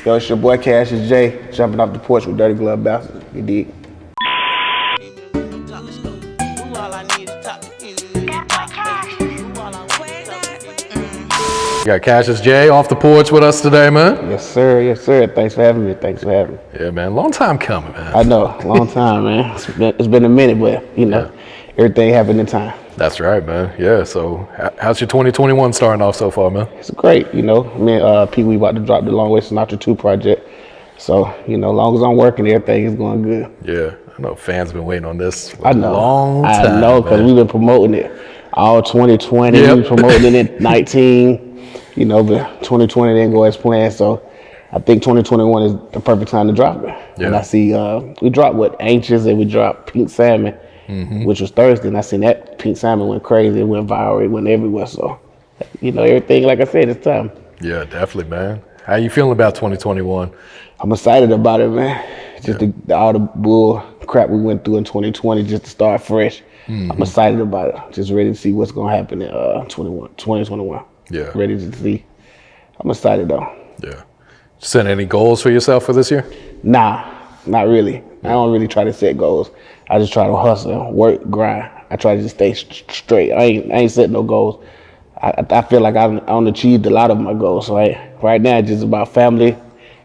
Yo, it's your boy Cassius Jay, jumping off the porch with Dirty Glove Bouncers. You dig? You got Cassius Jay off the porch with us today, man. Yes, sir. Yes, sir. Thanks for having me. Thanks for having me. Yeah, man. Long time coming, man. I know, long time, man. It's been a minute, but you know, everything happened in time. That's right, man. Yeah. So, how's your 2021 starting off so far, man? It's great, you know. Me and Peewee about to drop the Longway Sinatra 2 project. So, you know, as long as I'm working, everything is going good. Yeah, I know fans have been waiting on this for I know. a long time. I know, because we've been promoting it all 2020. Yep. We promoting it in 19. You know, but 2020 didn't go as planned, so I think 2021 is the perfect time to drop it. Yeah. And I see we dropped Anxious, and we dropped Pink Salmon, which was Thursday, and I seen that Pink Salmon went crazy, it went viral, it went everywhere. So, you know, everything, like I said, it's time. Yeah, definitely, man. How you feeling about 2021? I'm excited about it, man. Just all the bull crap we went through in 2020, just to start fresh. I'm excited about it. Just ready to see what's gonna happen in 2021. Yeah. Ready to see. I'm excited though. Yeah. Set any goals for yourself for this year? Nah, not really. I don't really try to set goals. I just try to hustle, work, grind. I try to just stay straight. I ain't set no goals. I feel like I've achieved a lot of my goals. So right now it's just about family,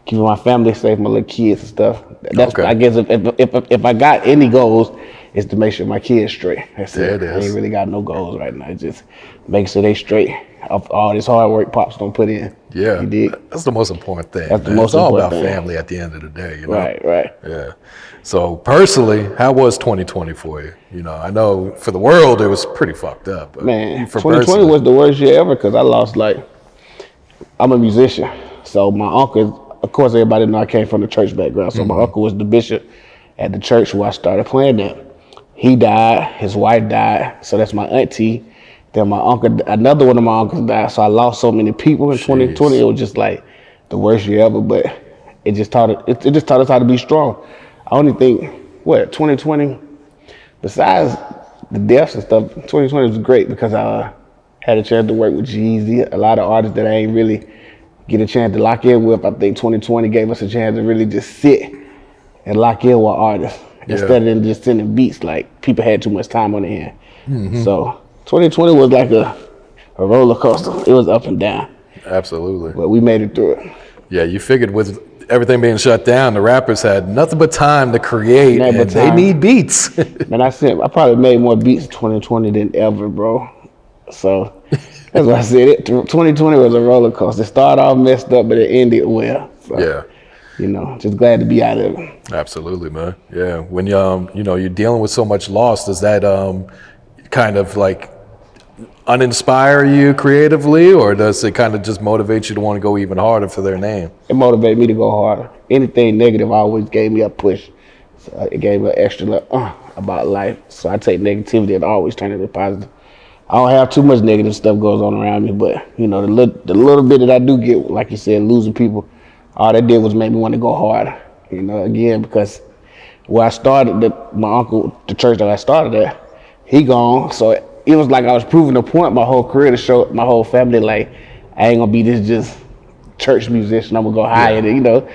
keeping my family safe, my little kids and stuff. That's Okay. I guess if I got any goals, it's to make sure my kids straight. That's it. There it I is. ain't really got no goals right now. Just make sure they straight of all this hard work Pops don't put in. Yeah. You dig? That's the most important thing. That's the man. most It's all important about thing. family at the end of the day, you know? Right. Yeah. So personally, how was 2020 for you? You know, I know for the world it was pretty fucked up. But Man, for 2020 personally- was the worst year ever because I lost I'm a musician. So my uncle, of course everybody know I came from the church background. So my uncle was the bishop at the church where I started playing at. He died, his wife died, so that's my auntie. Then my uncle, another one of my uncles died. So I lost so many people in 2020. It was just like the worst year ever, but it just taught us how to be strong. I only think, 2020, besides the deaths and stuff, 2020 was great because I had a chance to work with Jeezy, a lot of artists that I ain't really get a chance to lock in with. I think 2020 gave us a chance to really just sit and lock in with artists instead of just sending beats. Like people had too much time on their hand. So 2020 was like a roller coaster. It was up and down, Absolutely. but we made it through it. Yeah, you figured with everything being shut down, the rappers had nothing but time to create, Nothing but and they time. need beats. Man, I probably made more beats in 2020 than ever, bro. So that's why I said 2020 was a roller coaster. It started all messed up, but it ended well. So, Yeah, you know, just glad to be out of it. absolutely, man. Yeah, when you know you're dealing with so much loss, does that kind of like uninspire you creatively, or does it kind of just motivate you to want to go even harder for their name? It motivated me to go harder. Anything negative always gave me a push. So it gave me an extra about life. So I take negativity and always turn it into positive. I don't have too much negative stuff goes on around me, but you know, the little bit that I do get, like you said, losing people, all that did was make me want to go harder. You know, again, because where I started, my uncle, the church that I started at, he gone. So it was like I was proving a point my whole career to show my whole family, like, I ain't gonna be this just church musician. I'm gonna go higher, you know.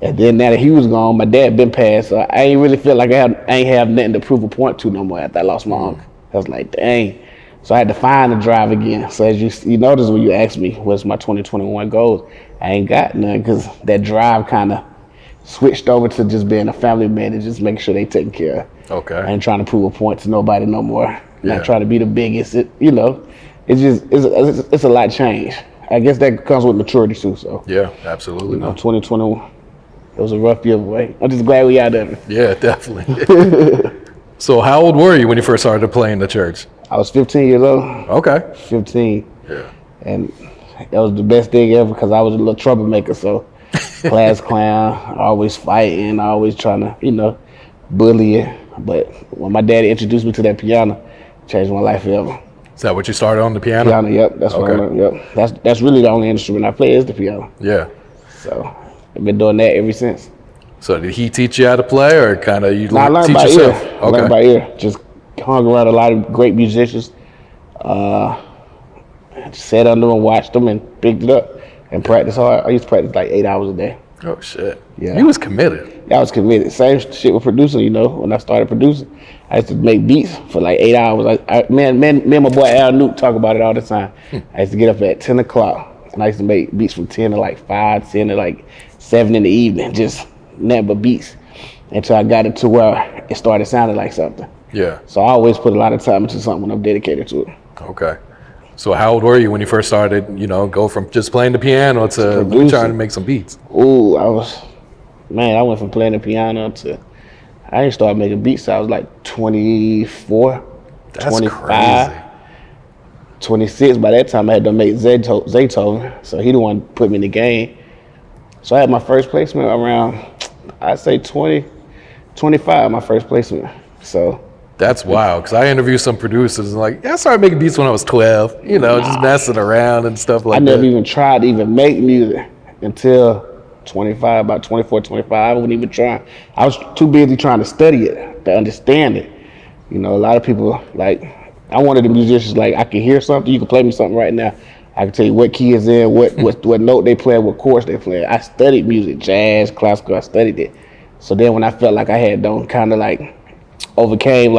And then now that he was gone, my dad been passed, so I ain't really feel like I ain't have nothing to prove a point to no more after I lost my uncle. I was like, dang. So I had to find the drive again. So as you notice when you asked me what's my 2021 goals, I ain't got none because that drive kind of switched over to just being a family man and just making sure they taken care of. Okay. I ain't trying to prove a point to nobody no more. Yeah. Not trying to be the biggest. You know, it's a lot change. I guess that comes with maturity too. So Yeah, absolutely. you know, Man. 2021, it was a rough year, boy. I'm just glad we out of it. Yeah, definitely. So how old were you when you first started playing the church? I was 15 years old. Okay. 15. Yeah. And that was the best thing ever because I was a little troublemaker. So class clown, always fighting, always trying to, you know, bully it. But when my daddy introduced me to that piano, it changed my life forever. Is that what you started on the piano? Piano, yep, that's what I Okay. learned. Yep, that's really the only instrument I play is the piano. Yeah. So I've been doing that ever since. So did he teach you how to play, or kind of you I learned teach by yourself? ear. I learned by ear. Just hung around a lot of great musicians. I just sat under them, watched them, and picked it up. and practice hard. I used to practice like 8 hours a day. Oh shit. Yeah. You was committed. I was committed. Same shit with producing, you know. When I started producing, I used to make beats for like 8 hours. Me and my boy Al Newt talk about it all the time. I used to get up at 10 o'clock, and I used to make beats from 10 to like 5, 10 to like 7 in the evening, just nothing but beats, until I got it to where it started sounding like something. Yeah. So I always put a lot of time into something when I'm dedicated to it. Okay. So how old were you when you first started, go from just playing the piano to trying to make some beats? Ooh, I went from playing the piano to, I didn't start making beats till I was like 24, That's 25, crazy. 26. By that time I had to make Zaytoven, so he the one put me in the game. So I had my first placement around, I'd say 20, 25, my first placement. So That's wild, because I interviewed some producers and I started making beats when I was 12, just messing around and stuff like that. I never even tried to even make music until 25, about 24, 25. I wouldn't even try. I was too busy trying to study it, to understand it. A lot of people, I wanted the musicians, I can hear something, you can play me something right now. I can tell you what key is in, what note they play, what chords they play. I studied music, jazz, classical, I studied it. So then when I felt like I had done kind of overcame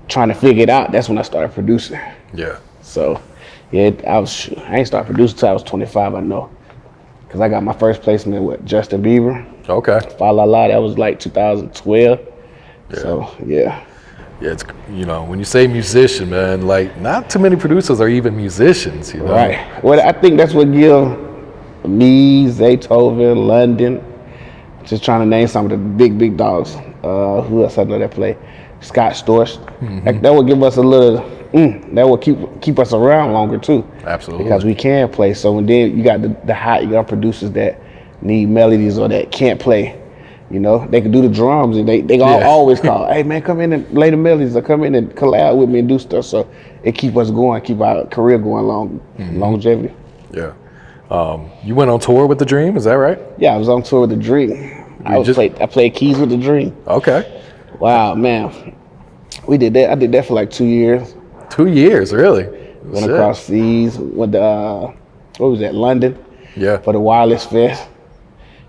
trying to figure it out, that's when I started producing. Yeah. So yeah, I ain't started producing till I was 25, I know. Cause I got my first placement with Justin Bieber. Okay. Fa La La, that was 2012. Yeah. So yeah. Yeah, it's when you say musician, man, not too many producers are even musicians, Right. Well, I think that's what give me, Zaytoven, London, just trying to name some of the big dogs. Who else I know that play? Scott Storch. Mm-hmm. That would give us a little. That would keep us around longer too. Absolutely. Because we can play. So when then you got the hot young producers that need melodies or that can't play. They can do the drums and they always call, hey man, come in and lay the melodies or come in and collab with me and do stuff. So it keep us going, keep our career going longevity. Yeah. You went on tour with The Dream, is that right? Yeah, I was on tour with The Dream. I played keys with The Dream. Okay. Wow, man. We did that. I did that for 2 years. 2 years, really? Went across seas, went to, London? Yeah. For the Wireless Fest.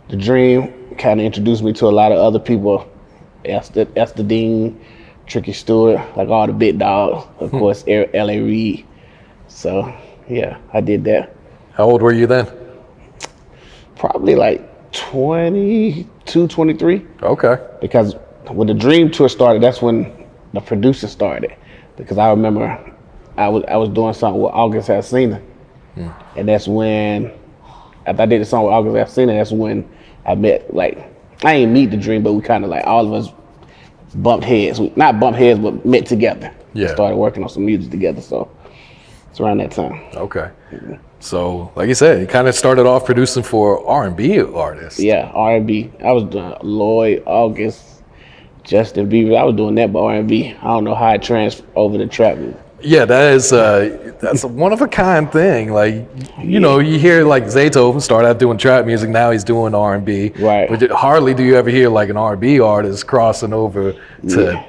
The Dream kind of introduced me to a lot of other people. Esther Dean, Tricky Stewart, all the big dogs. Of course, L.A. Reid. So, yeah, I did that. How old were you then? Probably 22, 23. Okay. Because when the Dream Tour started, that's when the producer started. Because I remember I was doing something with August Alsina. And that's when, after I did the song with August Alsina, that's when I met, I ain't meet The Dream, but we kind of all of us bumped heads. Not bumped heads, but met together. Yeah. Started working on some music together, so it's around that time. Okay. So, like you said, you kind of started off producing for R&B artists. Yeah, R&B. I was doing Lloyd, August, Justin Bieber. I was doing that by R&B. I don't know how it transferred over to trap music. Yeah, that's a one of a kind thing. You hear Zaytoven start out doing trap music, now he's doing R&B. Right. But hardly do you ever hear an R&B artist crossing over to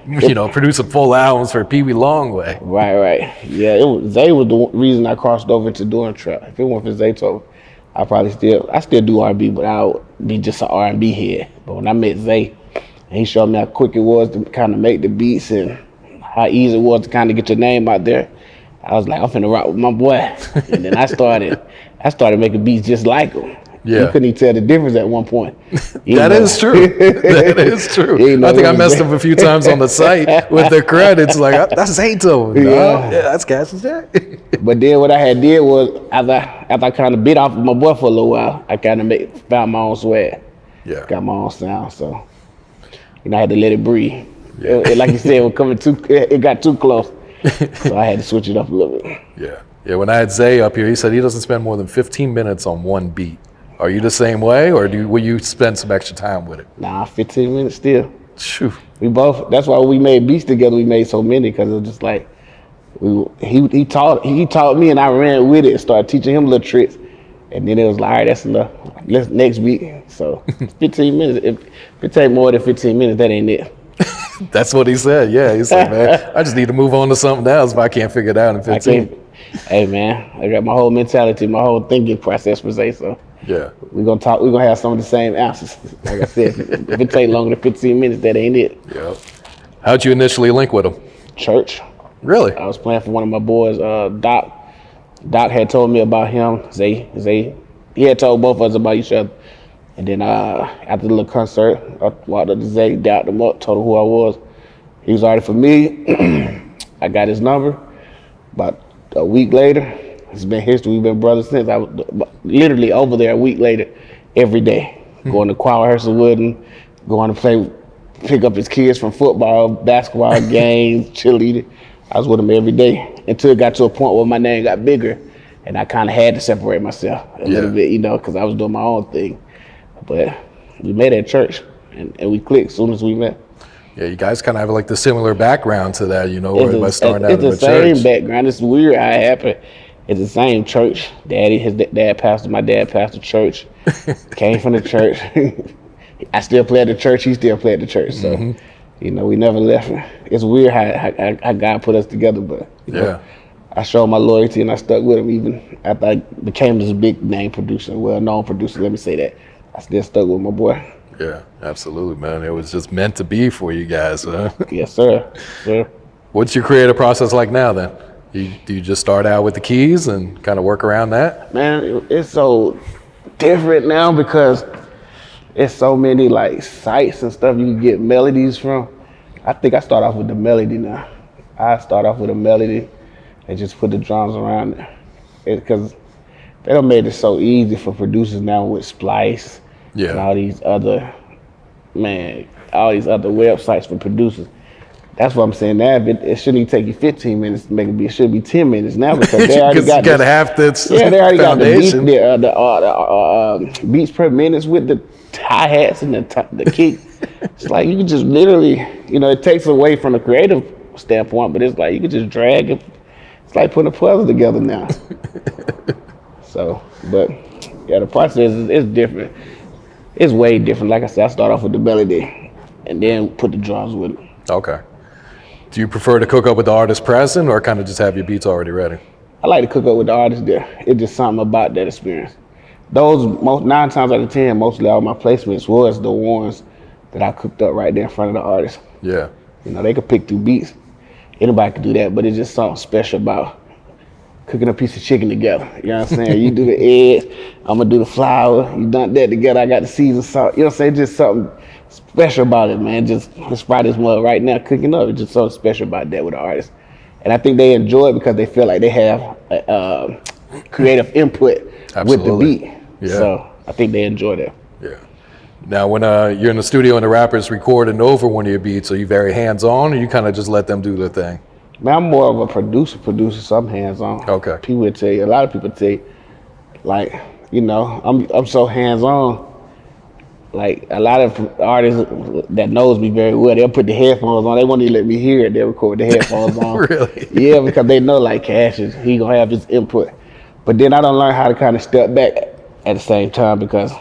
producing full albums for Peewee Longway. Right. Yeah, Zay was the reason I crossed over to doing trap. If it weren't for Zaytoven, I still do R&B, but I would be just an R&B head. But when I met Zay, and he showed me how quick it was to kind of make the beats and how easy it was to kind of get your name out there, I was like, I'm finna rock with my boy. And then I started making beats just like him. Yeah. You couldn't even tell the difference at one point. That is true. That is true. I think I messed up a few times on the site with the credits. That's Zaytoven. Yeah, that's Cassius Jay. But then what I did was, after I kind of bit off my boy for a little while, I kind of found my own swag. Yeah. Got my own sound, so I had to let it breathe. Yeah. Like you said, it got too close. So I had to switch it up a little bit. Yeah. When I had Zay up here, he said he doesn't spend more than 15 minutes on one beat. Are you the same way, or will you spend some extra time with it? Nah, 15 minutes still. Phew. We both. That's why we made beats together. We made so many because it was just he taught me and I ran with it and started teaching him little tricks. And then it was all right, that's enough. Let's next beat. So 15 minutes. If it take more than 15 minutes, that ain't it. That's what he said. Yeah, he's like, man, I just need to move on to something else if I can't figure it out in 15. Hey man, I got my whole mentality, my whole thinking process per se. So Yeah. we're gonna talk. We're gonna have some of the same answers. Like I said, if it take longer than 15 minutes, that ain't it. Yep. How'd you initially link with him? Church. Really? I was playing for one of my boys, Doc. Doc had told me about him. Zay. He had told both of us about each other. And then after the little concert, I walked up to Zay, dapped him up, told him who I was. He was already for me. I got his number. About a week later, it's been history. We've been brothers since. I was literally over there a week later, every day, going to choir rehearsal with him, going to pick up his kids from football, basketball games, cheerleading. I was with him every day until it got to a point where my name got bigger, and I kind of had to separate myself a little bit, because I was doing my own thing. But we met at church, and we clicked as soon as we met. Yeah, you guys kind of have like the similar background to that, by starting out in the church. It's the same background. It's weird how it happened. It's the same church. His dad pastored. My dad pastored church. Came from the church. I still play at the church. He still played at the church. So, we never left. It's weird how God put us together, but I showed my loyalty and I stuck with him even after I became this big name producer, well-known producer. Let me say that. I still stuck with my boy. Yeah, absolutely, man. It was just meant to be for you guys, huh? Yes, sir. What's your creative process like now, then? Do you just start out with the keys and kind of work around that? Man, it's so different now because it's so many like sites and stuff you can get melodies from. I think I start off with the melody now. I start off with a melody and just put the drums around it. Because they done made it so easy for producers now with Splice and all these other websites for producers. That's what I'm saying now. It shouldn't even take you 15 minutes to make a beat. It should be 10 minutes now because they already got you gotta have this. Yeah, they already foundation. got the beats per minute with the hi-hats and the kick. It's like you can just literally, it takes away from the creative standpoint, but it's like you can just drag it. It's like putting a puzzle together now. So, but yeah, the process is different. It's way different. Like I said, I start off with the melody and then put the drums with it. Okay. Do you prefer to cook up with the artist present or kind of just have your beats already ready? I like to cook up with the artist there. It's just something about that experience. Those 9 times out of 10, mostly all my placements was the ones that I cooked up right there in front of the artist. Yeah. They could pick through beats. Anybody could do that, but it's just something special about cooking a piece of chicken together. You know what I'm saying? You do the eggs, I'm gonna do the flour. You done that together. I got the seasoned salt. You know what I'm saying? Just something special about it, man. Just this Friday's mug right now cooking up. It's just something special about that with the artist. And I think they enjoy it because they feel like they have creative input with the beat. Yeah. So I think they enjoy that. Yeah. Now, when you're in the studio and the rappers recording over one of your beats, are you very hands-on or you kind of just let them do their thing? Man, I'm more of a producer, so I'm hands-on. Okay. People would tell you, a lot of people tell you, like, I'm so hands-on. Like, a lot of artists that knows me very well, they'll put the headphones on. They won't even let me hear it. They'll record with the headphones on. Really? Yeah, because they know, like, Cassius, he gonna have his input. But then I don't learn how to kind of step back at the same time because,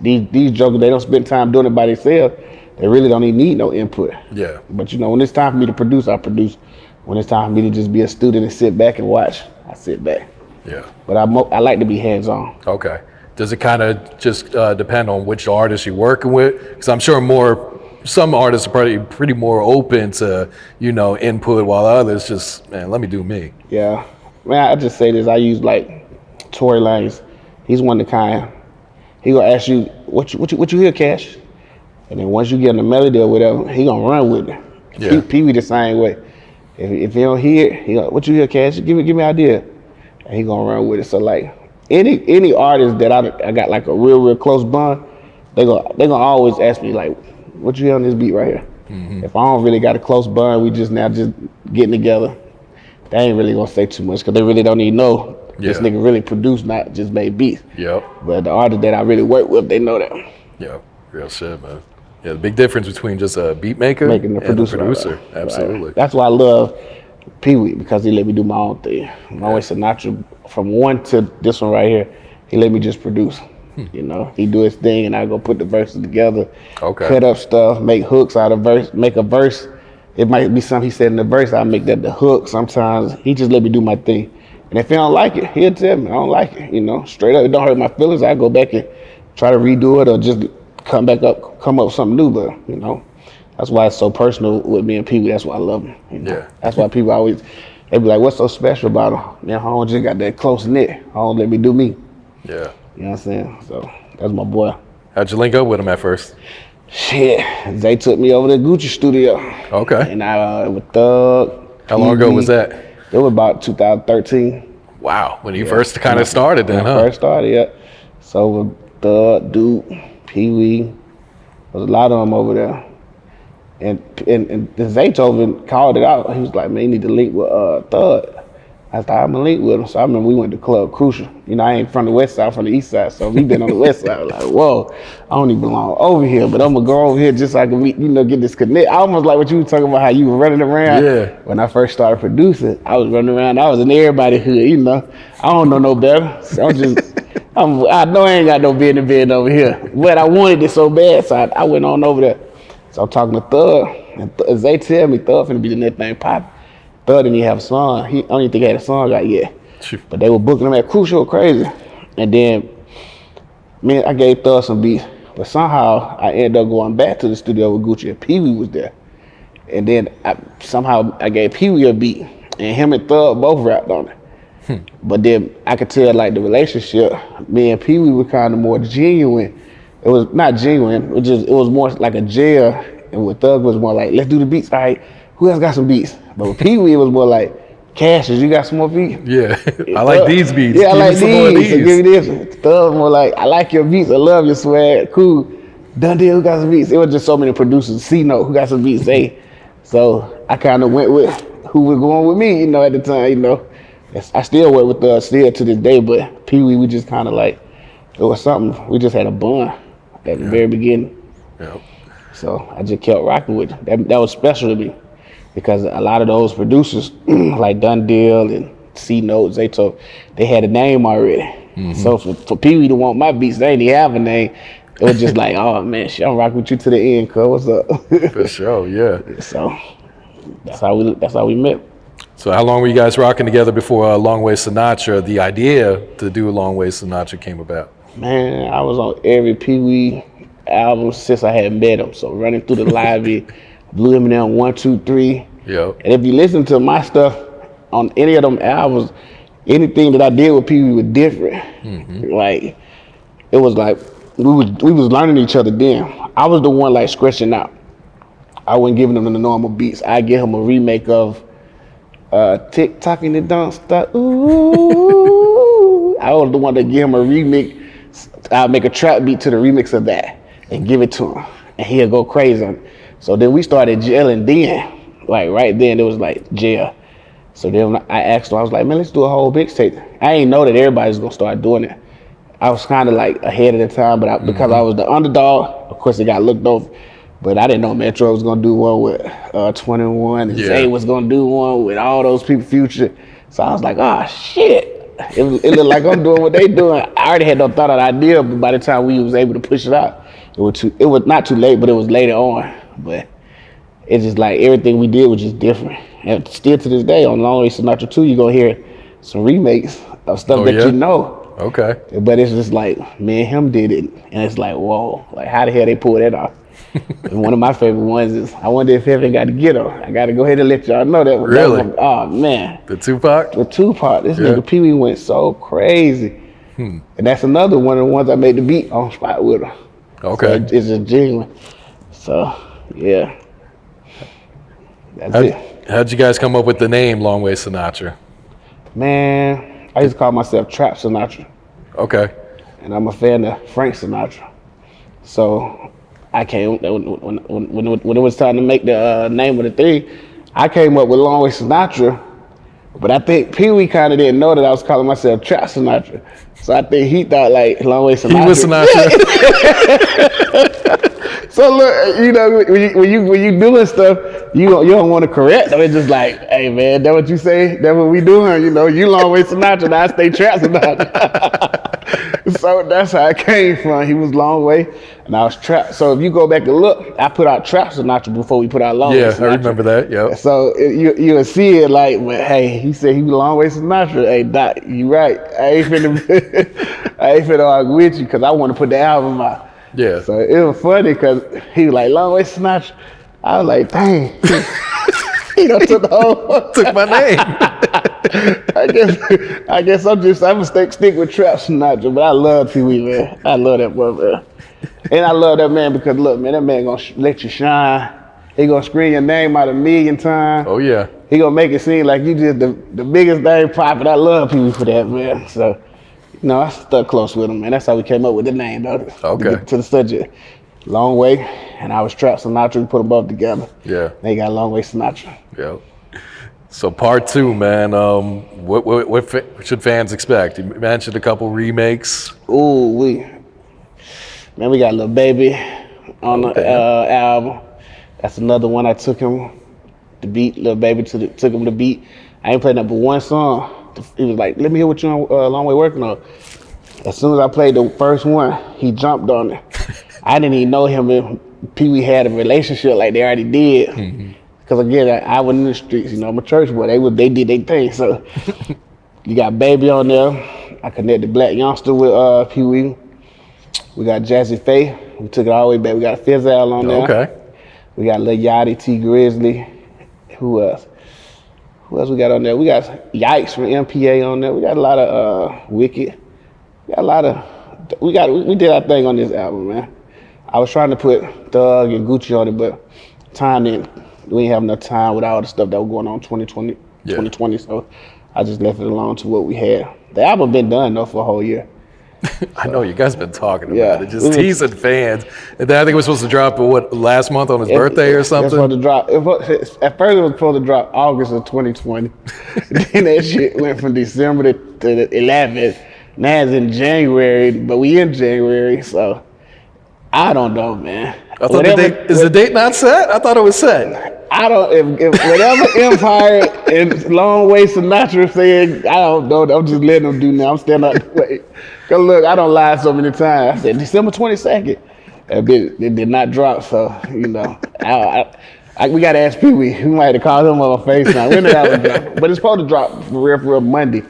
these jokers, they don't spend time doing it by themselves. They really don't even need no input. Yeah. But when it's time for me to produce, I produce. When it's time for me to just be a student and sit back and watch, I sit back. Yeah. But I like to be hands-on. Okay. Does it kind of just depend on which artist you're working with? Because I'm sure some artists are probably pretty more open to, input, while others just, man, let me do me. Yeah. Man, I just say this. I use like Tory Lanez. He's one of the kind. He gonna ask you, what you hear, Cash? And then once you get in the melody or whatever, he gonna run with it. Yeah. Peewee the same way. If he don't hear it, he gonna, what you hear, Cash? Give me an idea. And he gonna run with it. So like any artist that I got like a real close bond, they gonna always ask me like, what you hear on this beat right here? Mm-hmm. If I don't really got a close bond, we just getting together. They ain't really gonna say too much because they really don't even know this nigga really produced, not just made beats. Yep. But the artists that I really work with, they know that. Yeah, real shit, man. Yeah, the big difference between just a beat maker and a producer. Right. Absolutely. Right. That's why I love Peewee, because he let me do my own thing. Longway Sinatra, from one to this one right here, he let me just produce. He do his thing and I go put the verses together, cut up stuff, make hooks out of verse, make a verse it might be something he said in the verse. I make that the hook. Sometimes he just let me do my thing. And if he don't like it, he'll tell me I don't like it. Straight up, it don't hurt my feelings. I go back and try to redo it or just come up with something new. But that's why it's so personal with me and Peewee. That's why I love him. Yeah. That's why people always they be like, "What's so special about him?" Man, Home just got that close knit. Home let me do me. Yeah. You know what I'm saying? So that's my boy. How'd you link up with him at first? Shit, Zay took me over to Gucci studio. Okay. And I with Thug. How long ago was that? It was about 2013. Wow, when you first kind of started then, huh? First started, yeah. So with Thug, Duke, Peewee, there's a lot of them over there. And Zaytoven called it out. He was like, man, you need to link with Thug. I thought I'm gonna link with him. So I remember we went to Club Crucial. I ain't from the west side, from the east side. So we been on the west side. I was like, whoa, I don't even belong over here, but I'm gonna go over here just so I can get this connect. I almost like what you were talking about, how you were running around. Yeah. When I first started producing, I was running around. I was in everybody's hood, I don't know no better. So I know I ain't got no bed over here. But I wanted it so bad, so I went on over there. So I'm talking to Thug, and Zay tell me Thug finna be the next thing popping. Thug didn't even have a song. I don't even think he had a song out yet. But they were booking him at Crucial crazy. And then, man, I gave Thug some beats. But somehow, I ended up going back to the studio with Gucci and Peewee was there. And then, I gave Peewee a beat. And him and Thug both rapped on it. But then, I could tell, like, the relationship, me and Peewee were kind of more genuine. It was not genuine. It was more like a jail. And with Thug, was more like, let's do the beats. All right, who else got some beats? But with Peewee, it was more like, Cassius, you got some more beats? Yeah, I like these beats. Yeah, I like some more of these. So give me this. Thug more like, I like your beats. I love your swag. Cool. Done deal, who got some beats? It was just so many producers. C-Note, who got some beats? So I kind of went with who was going with me, at the time, I still work with Thug still to this day, but Peewee, we just kind of like, it was something. We just had a bond at the very beginning. Yeah. So I just kept rocking with it. That was special to me. Because a lot of those producers, like Done Deal and C-Note, Zaytoven, they had a name already. Mm-hmm. So for Peewee to want my beats, they didn't even have a name. It was just like, oh man, shit, I'm rocking with you to the end, cuz what's up? For sure, yeah. So that's how we met. So how long were you guys rocking together before Longway Sinatra, the idea to do Longway Sinatra came about? Man, I was on every Peewee album since I had met him. So running through the lobby. Blue M&M 1, 2, 3. Yep. And if you listen to my stuff on any of them albums, anything that I did with Peewee was different. Mm-hmm. Like it was like we was learning each other then. I was the one like scratching out. I wasn't giving him the normal beats. I give him a remake of Tick Tock and it Don't Stop. Ooh. I was the one that give him a remix. I'll make a trap beat to the remix of that and give it to him, and he'll go crazy on it. So then we started gelling then. Like right then it was like jail. So then I asked him, I was like, man, let's do a whole mixtape. I didn't know that everybody's gonna start doing it. I was kind of like ahead of the time, but because I was the underdog, of course it got looked over. But I didn't know Metro was gonna do one with 21 and Zay was gonna do one with all those people, Future. So I was like, oh shit. It looked like I'm doing what they doing. I already had no thought of the idea, but by the time we was able to push it out, it was not too late, but it was later on. But it's just like everything we did was just different. And still to this day on Longway Sinatra 2, you're gonna hear some remakes of stuff that you know. Okay. But it's just like, me and him did it. And it's like, whoa, like how the hell they pulled that off? And one of my favorite ones is, I wonder if Heaven got to get her. I got to go ahead and let y'all know that. Really? Oh man. The Tupac? The Tupac. This nigga Peewee went so crazy. And that's another one of the ones I made the beat on spot with her. Okay. So it's just genuine. So, yeah. That's it. How'd you guys come up with the name Longway Sinatra? Man, I used to call myself Trap Sinatra. Okay. And I'm a fan of Frank Sinatra. So I came, when it was time to make the name of the thing, I came up with Longway Sinatra. But I think Peewee kind of didn't know that I was calling myself Trap Sinatra. So I think he thought like Longway Sinatra. He was Sinatra. So look, you know, when you doing stuff, you don't want to correct them. It's just like, hey man, that what you say? That what we doing? You know, you Longway Sinatra, and I stay Trap Sinatra. So that's how it came from. He was Longway, and I was Trap. So if you go back and look, I put out Trap Sinatra before we put out Longway Sinatra. Yeah, I remember that. Yep. So you'll see it like, well, hey, he said he was Longway Sinatra. Hey, Doc, you right. I ain't finna argue with you because I want to put the album out. Yeah. So it was funny because he was like, Longway Sinatra. I was like, dang. He done took the whole Took my name. I guess I'm gonna stick with Trap Sinatra, but I love Peewee, man. I love that boy, man. And I love that man because look, man, that man gonna let you shine. He gonna scream your name out 1,000,000 times. Oh yeah. He gonna make it seem like you just the biggest thing popping. I love Peewee for that, man. So, you know, I stuck close with him, man. That's how we came up with the name, though. Okay. To the subject. Longway, and I was Trap Sinatra. We put them both together. Yeah. They got Longway Sinatra. Yeah. So part 2, man. What should fans expect? You mentioned a couple remakes. Ooh, man, we got Lil Baby on the album. That's another one. I took him the beat. Lil Baby took him the beat. I ain't played number one song. He was like, "Let me hear what you Longway working on." As soon as I played the first one, he jumped on it. I didn't even know him and Peewee had a relationship like they already did. Because again, I was in the streets, you know, I'm a church boy. They did their thing. So you got Baby on there. I connected Black Youngster with Peewee. We got Jazze Pha. We took it all the way back. We got Fizzle on there. Okay. We got Lil Yachty, T Grizzly. Who else? Who else we got on there? We got Yikes from MPA on there. We got a lot of Wicked. We got a lot of. We did our thing on this album, man. I was trying to put Thug and Gucci on it, but time didn't. We didn't have enough time with all the stuff that was going on in 2020, so I just left it alone to what we had. The album been done though for a whole year. I know you guys been talking about it, just teasing fans. And then I think it was supposed to drop last month on his birthday or something. It was supposed to drop. At first, it was supposed to drop August of 2020. Then that shit went from December to the 11th. Now it's in January, but we in January, so I don't know, man. I thought is the date not set? I thought it was set. I don't. If whatever Empire and Longway Sinatra said, I don't know. I'm just letting them do now. I'm standing out the way. Cause look, I don't lie so many times. I said December 22nd. It did not drop. So you know, we gotta ask Peewee. We might have to call him on FaceTime. When did that drop? But it's supposed to drop for real Monday.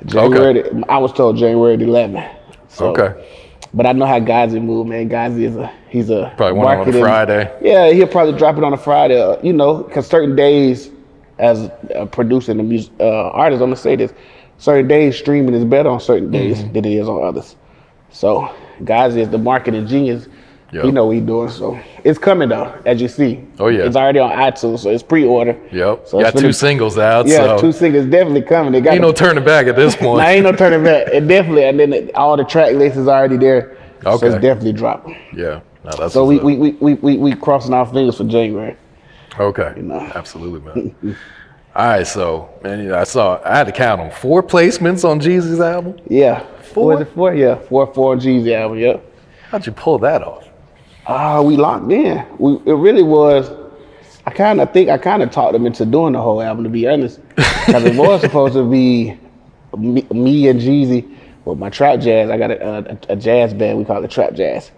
January. Okay. I was told January 11th. So, okay. But I know how Gazzy move, man. Gazzy he's a probably one on a Friday. Yeah, he'll probably drop it on a Friday. You know, because certain days, as a producer and a music artist, I'm gonna say this: certain days streaming is better on certain days than it is on others. So Gazzy is the marketing genius. Yep. He know what he's doing, so it's coming though, as you see. Oh yeah, it's already on iTunes, so it's pre-order. Yep. So got 2 singles out. Yeah, so 2 singles definitely coming. They got ain't no turning back at this point. Ain't no turning back. It definitely, and then all the track list is already there. Okay. So it's definitely dropping. Yeah. No, that's so we crossing our fingers for January. Okay. You know? Absolutely, man. All right, so man, I had to count them 4 placements on Jeezy's album. Yeah. 4? Was it 4? Yeah, 4 on Jeezy album. Yep. How'd you pull that off? We locked in. It really was. I kind of talked them into doing the whole album, to be honest, because it was supposed to be me and Jeezy with my trap jazz. I got a jazz band. We call it Trap Jazz.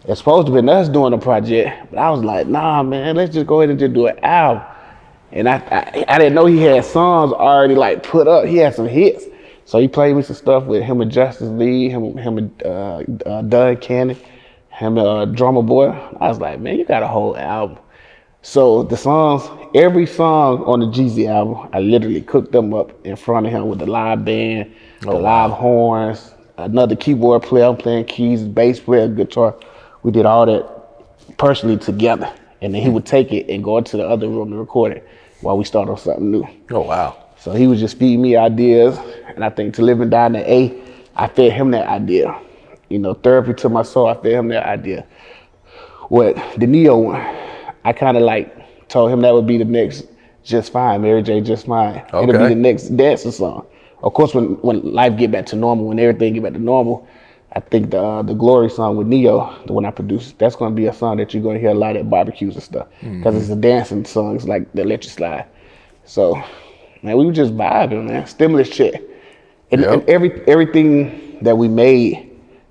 It's supposed to be us doing the project, but I was like, nah, man, let's just go ahead and just do an album. And I didn't know he had songs already like put up. He had some hits, so he played me some stuff with him and Justice Lee, him and Doug Cannon. Him Drummer Boy. I was like, man, you got a whole album. So the songs, every song on the Jeezy album, I literally cooked them up in front of him with the live band, live horns, another keyboard player, I'm playing keys, bass player, guitar. We did all that personally together. And then he would take it and go into the other room to record it while we start on something new. Oh, wow. So he was just feeding me ideas. And I think To Live and Die in the A, I fed him that idea. You know, Therapy to My Soul, I fed him that idea. What the Neo one, I kind of like told him that would be the next Just Fine, Mary J. Just Fine. Okay. It'll be the next dancing song. Of course, when life get back to normal, when everything get back to normal, I think the Glory song with Neo, the one I produced, that's gonna be a song that you're gonna hear a lot at barbecues and stuff, because it's a dancing song. It's like the Let You Slide. So, man, we were just vibing, man. Stimulus check, and everything that we made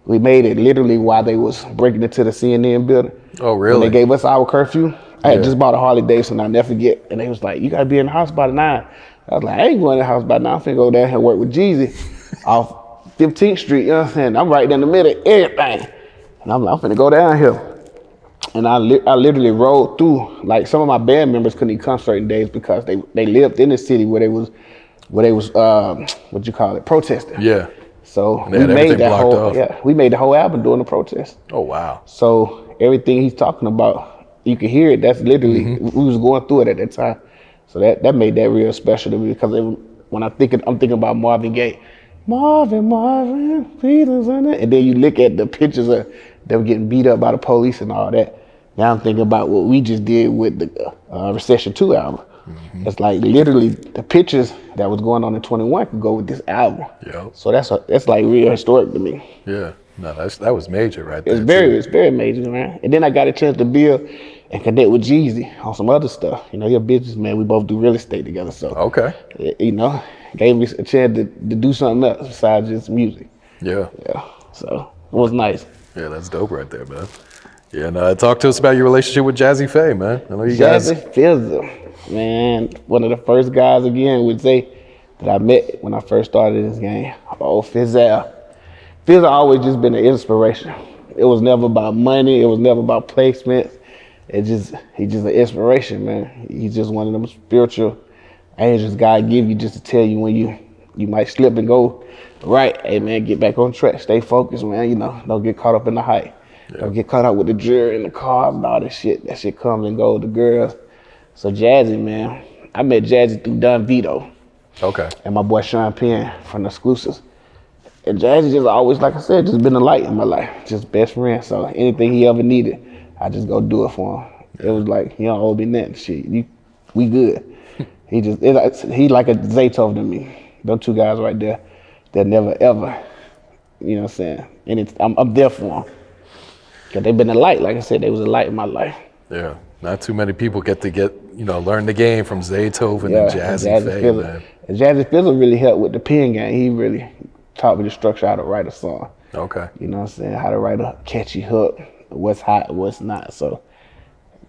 it literally while they was breaking into the CNN building. Oh, really? When they gave us our curfew, I had just bought a Harley Davidson. I'll never forget, and they was like, "You gotta be in the house by 9." I was like, "I ain't going to the house by 9. I'm finna go down here and work with Jeezy off 15th Street." You know what I'm saying? I'm right in the middle of everything, and I'm finna go down here. And I literally rode through. Like, some of my band members couldn't even come certain days because they lived in the city where they was what you call it, protesting. Yeah. So we made that whole we made the whole album during the protest. Oh, wow. So everything he's talking about, you can hear it. That's literally we was going through it at that time. So that made that real special to me, because when I'm thinking about Marvin Gaye, Marvin, Peter's in it, and then you look at the pictures of them getting beat up by the police and all that. Now I'm thinking about what we just did with the Recession 2 album. It's like literally the pictures that was going on in 21 could go with this album. Yep. So that's like real historic to me. Yeah. No, that was major right there. It's very major, man. And then I got a chance to build and connect with Jeezy on some other stuff. You know, you're a businessman. We both do real estate together. So, okay. You know, gave me a chance to do something else besides just music. Yeah. Yeah. So it was nice. Yeah, that's dope right there, man. Yeah, and talk to us about your relationship with Jazze Pha, man. I know you guys. Jazze Pha, man, one of the first guys again would say that I met when I first started this game. Oh, Fizzle. Fizzle always just been an inspiration. It was never about money. It was never about placements. He's just an inspiration, man. He's just one of them spiritual angels God give you just to tell you when you might slip and go right. Hey, man, get back on track. Stay focused, man. You know, don't get caught up in the hype. Yeah. Don't get caught up with the jury and the cars and all that shit. That shit comes and goes, the girls. So Jazzy, man, I met Jazzy through Don Vito. Okay. And my boy Sean Penn from the Exclusives. And Jazzy just always, like I said, just been a light in my life. Just best friend. So anything he ever needed, I just go do it for him. Yeah. It was like, he don't owe me nothing. Shit, we good. He like a Zaytoven to me. Them two guys right there, they'll never ever, you know what I'm saying? And I'm there for them. Cause they've been a light. Like I said, they was a light in my life. Yeah. Not too many people get learn the game from Zaytoven and Jazze Pha, man. And Jazze Pha really helped with the pen game. He really taught me the structure, how to write a song. Okay. You know what I'm saying? How to write a catchy hook, what's hot, what's not. So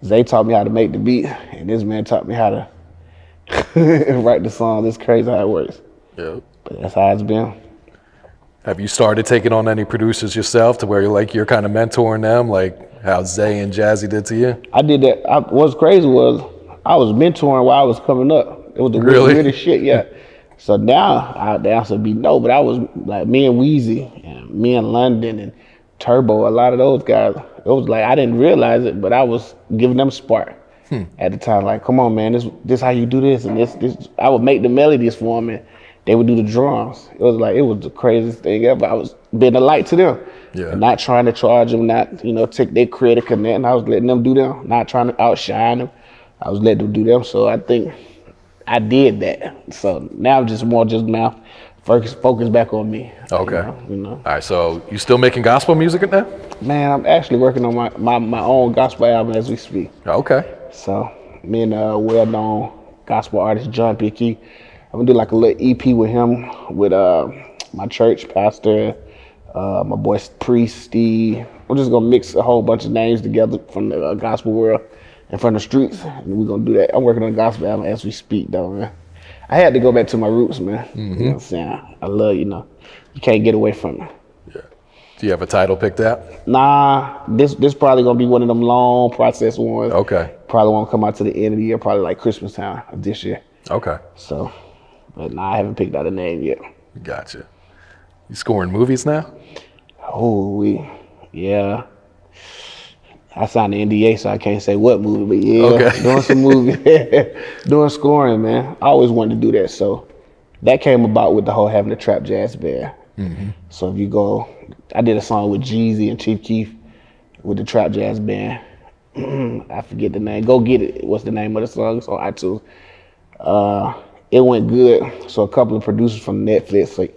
Zay taught me how to make the beat, and this man taught me how to write the song. It's crazy how it works. Yeah. But that's how it's been. Have you started taking on any producers yourself to where you're kind of mentoring them, like how Zay and Jazzy did to you? I did that. What's crazy was I was mentoring while I was coming up. It was the weirdest shit, yeah. So now the answer would be no, but I was like me and Weezy and me and London and Turbo, a lot of those guys. It was like I didn't realize it, but I was giving them spark at the time. Like, come on, man, this how you do this, and this. I would make the melodies for them, and they would do the drums. It was the craziest thing ever. I was being a light to them, and not trying to charge them, not take their creative connect. And I was letting them do them, not trying to outshine them. I was letting them do them. So I think I did that. So now I'm just now focus back on me. Okay. You know. All right. So you still making gospel music now? Man, I'm actually working on my own gospel album as we speak. Okay. So me and well-known gospel artist John P. Key, I'm gonna do like a little EP with him, with my church pastor, my boy Priest Steve. I'm just gonna mix a whole bunch of names together from the gospel world and from the streets, and we're gonna do that. I'm working on a gospel album as we speak, though, man. I had to go back to my roots, man. You know what I'm saying? I love, you can't get away from it. Yeah. Do you have a title picked out? Nah, this probably gonna be one of them long process ones. Okay. Probably won't come out to the end of the year, probably like Christmas time of this year. Okay. So, but nah, I haven't picked out a name yet. Gotcha. You scoring movies now? Oh, yeah. I signed the NDA, so I can't say what movie, but yeah, doing some movies, doing scoring, man. I always wanted to do that, so that came about with the whole having the trap jazz band. So if you go, I did a song with Jeezy and Chief Keef with the trap jazz band. I forget the name. Go Get It. What's the name of the song? It's on iTunes. It went good, so a couple of producers from Netflix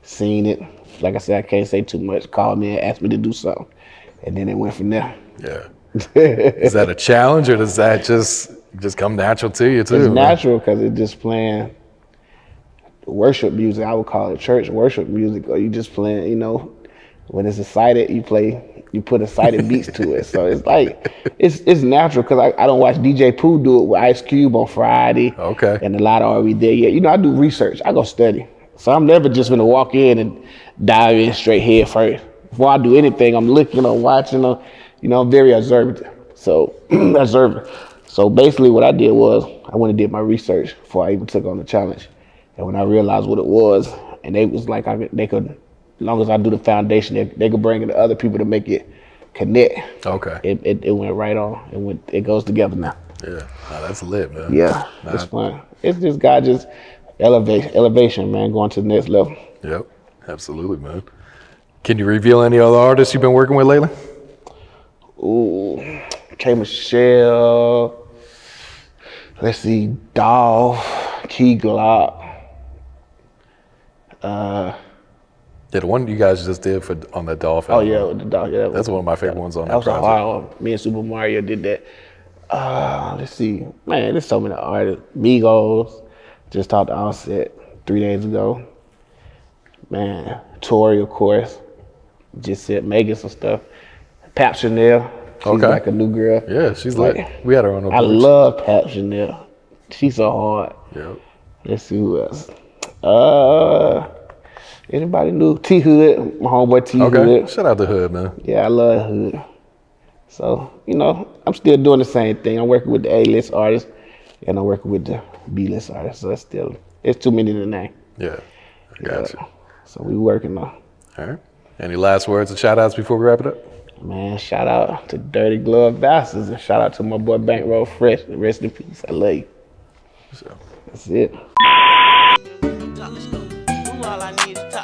seen it, like I said, I can't say too much. Call me and ask me to do something, and then it went from there. Yeah. Is that a challenge, or does that just come natural to you too? It's man? natural because it's just playing worship music. I would call it church worship music, or you just playing. You know, when it's excited, you put excited beats to it. So it's like it's natural because I don't watch DJ Pooh do it with Ice Cube on Friday. Okay. And a lot of already there yet. You know, I do research. I go study. So I'm never just gonna walk in and dive in straight head first. Before I do anything, I'm looking or watching or, you know, I'm very observant. So observant. So basically what I did was I went and did my research before I even took on the challenge. And when I realized what it was, and they was like they could, as long as I do the foundation, they could bring in the other people to make it connect. Okay. It went right on. It goes together now. Yeah. Nah, that's lit, man. Yeah. It's fun. It's just God just elevation, man, going to the next level. Yep. Absolutely, man. Can you reveal any other artists you've been working with lately? Ooh, K. Michelle. Let's see, Dolph, Key Glock. Yeah, the one you guys just did on the Dolphin. Oh yeah, the Dolph. Yeah, that's one of my favorite ones on that that was a project. hard one. Me and Super Mario did that. Let's see, man, there's so many artists. Migos, just talked to Offset 3 days ago. Man, Tori, of course, just said Megan some stuff. Pap Chanel, she's like a new girl. Yeah, she's lit. We had her on the I Porch. love Pap Chanel. She's so hard. Yep. Let's see who else. Anybody new? T Hood, my homeboy T Hood. Okay. Shout out to Hood, man. Yeah, I love Hood. So, you know, I'm still doing the same thing. I'm working with the A-list artists and I'm working with the B-list artists. So it's too many to name. Yeah. I got you. So we working on. All right. Any last words or shout outs before we wrap it up? Man, shout out to Dirty Glove Bastards and shout out to my boy Bankroll Fresh. Rest in peace. I love you. So. That's it. All I need is